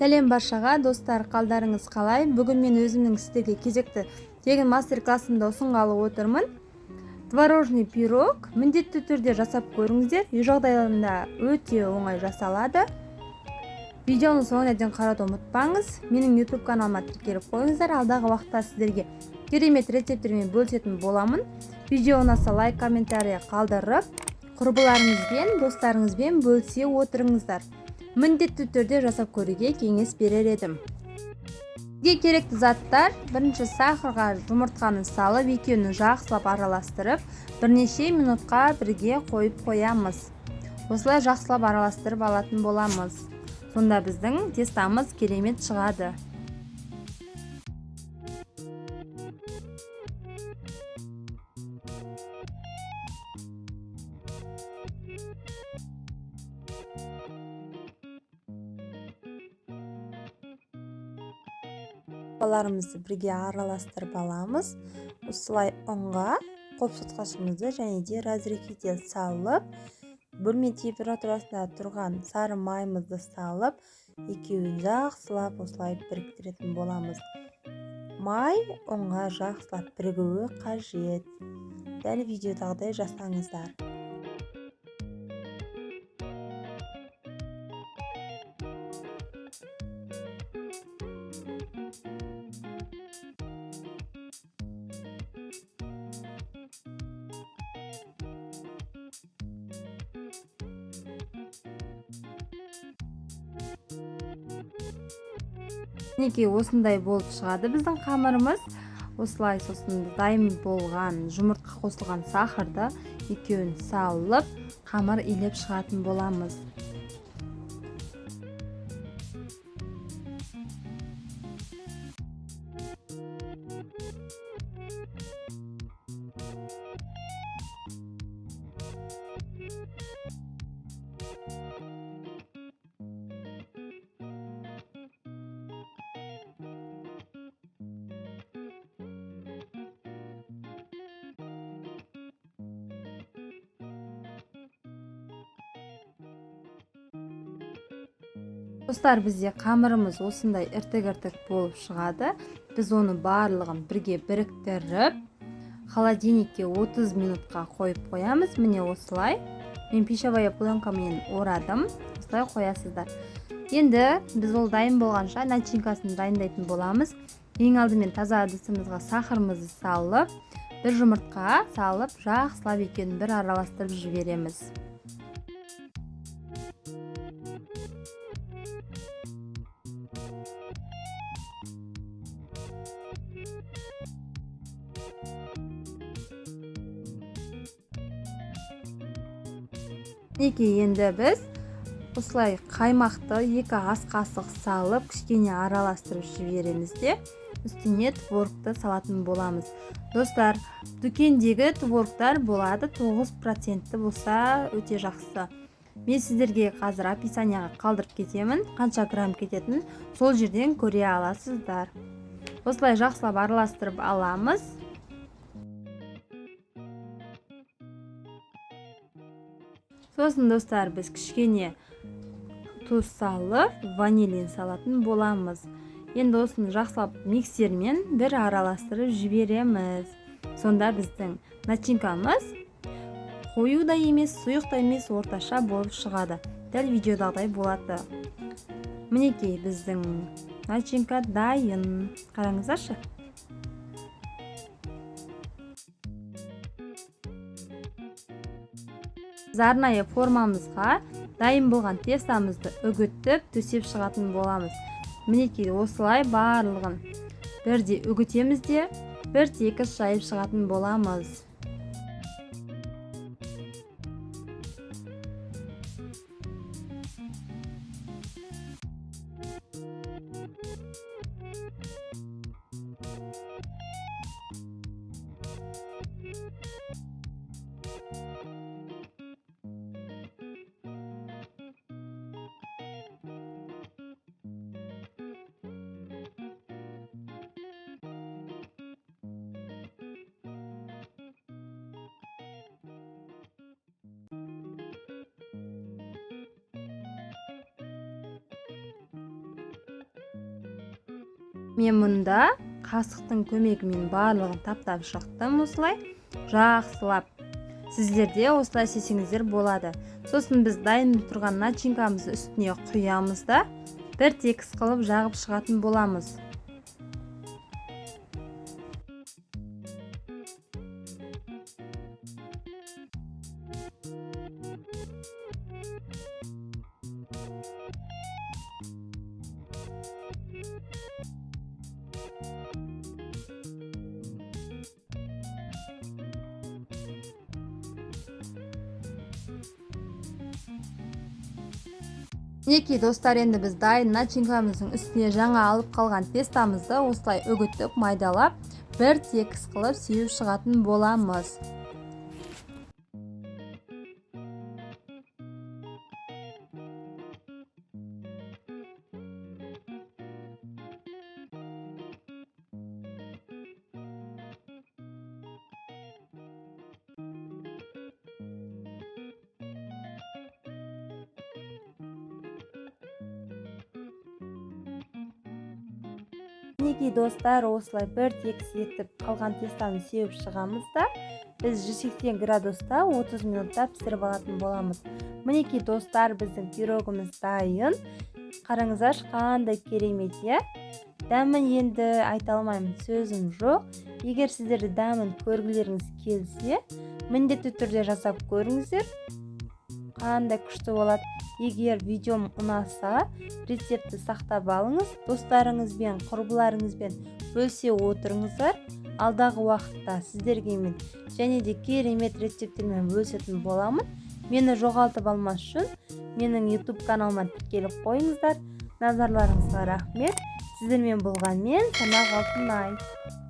Сәлем баршаға, достар, қалдарыңыз қалай? Бүгін мен өзімнің сіздерге кезекті тегін мастер-классымда ұсынғалы отырмын. Творожный пирог міндетті түрде жасап көріңіздер. Үй жағдайларында өте оңай жасалады. Видеоны соңына дейін қарауды ұмытпаңыз. Менің YouTube каналыма тіркеліп қойыңыздар. Алдағы уақытта сіздерге керемет рецептермен бөлісетін боламын. Видео ұнаса лайк, комментарий қалдырып, құрбыларыңызбен, достарыңызбен бөлісе отырыңыздар. Міндетті түрде жасап көруге кеңес берер едім. Сізге керекті заттар: бірінші сахарға жұмыртқаны салып, екеуін жақсылап араластырып, бірнеше минутқа бірге қойып қоямыз. Осылай жақсылап араластырып алатын боламыз. Сонда біздің тестамыз керемет шығады. Баларымызды бірге араластырып аламыз. Осылай ұнға қопсытқышымызды және де разрыхитель салып, бөлме температурасында тұрған сары майымызды салып, екеуін жақсылап осылай біріктіретін боламыз. Май ұнға жақсылап бірігуі қажет. Дәл видеодағыдай жасаңыздар. Мінекей осындай болып шығады біздің қамырымыз. Осылай сосын дайын болған жұмыртқа қосылған сахарды екеуін салып, қамыр илеп шығатын боламыз. Достар, бізде қамырымыз осындай іртік-іртік болып шығады. Біз оны барлығын бірге біріктіріп, холодильникке 30 минутқа қойып қоямыз. Міне осылай. Мен пищевая пленкамен орадым. Осылай қоясыздар. Енді біз ол дайын болғанша начинкасын дайындайтын боламыз. Ең алдымен таза ыдысымызға сахарымызды салып, бір жұмыртқа салып, жақсылап екеуін бір араластырып жібереміз. Енді біз осылай қаймақты 2 ас қасық салып, кішкене араластырып жібереміз де, үстіне творогты салатын боламыз. Достар, дүкендегі творогтар болады, 9% болса өте жақсы. Мен сіздерге қазір описанияға қалдырып кетемін, қанша грамм кететінін сол жерден көре аласыздар. Осылай жақсылап араластырып аламыз. Сосын достар, біз кішкене тұз салып, ванилин салатын боламыз. Енді осыны жақсылап миксермен бір араластырып жібереміз. Сонда біздің начинкамыз қою да емес, сұйық та емес, орташа болып шығады. Дәл видеодағыдай болады. Мінекей біздің начинка дайын. Қараңыздаршы. Арнайы формамызға дайын болған тестамызды үгітіп төсеп шығатын боламыз. Мінекей осылай барлығын бірде үгітеміз де, бір текіс жайып шығатын боламыз. Мен мұнда қасықтың көмегімен барлығын таптап шықтым осылай жақсылап. Сіздер де осылай істесеңіздер болады. Сосын біз дайын тұрған начинкамызды үстіне құямыз да бір текіс қылып жағып шығатын боламыз. Мінекей достар, енді біз дайын начинкамыздың үстіне жаңа алып қалған пестамызды осылай үгітіп майдалап бір текіс қылып сеуіп шығатын боламыз. Мінекей достар, осылай бір текіс етіп қалған тестаны сеуіп шығамыз да біз 180 градуста 30 минутта пісіріп алатын боламыз. Мінекей достар, біздің пирогымыз дайын. Қараңыздар, қандай керемет, иә? Дәмін енді айта алмаймын, сөзім жоқ. Егер сіздерде дәмін көргілеріңіз келсе, міндетті түрде жасап көріңіздер. Қандай күшті болады. Егер видеом ұнаса, рецепті сақтап алыңыз, достарыңызбен, құрбыларыңызбен бөлісе отырыңыздар. Алдағы уақытта сіздерге мен және де керемет рецепттермен бөлісетін боламын. Мені жоғалтып алмас үшін менің YouTube каналыма тіркеліп қойыңыздар. Назарларыңызға рахмет. Сіздермен болған мен Санақ Алтынай.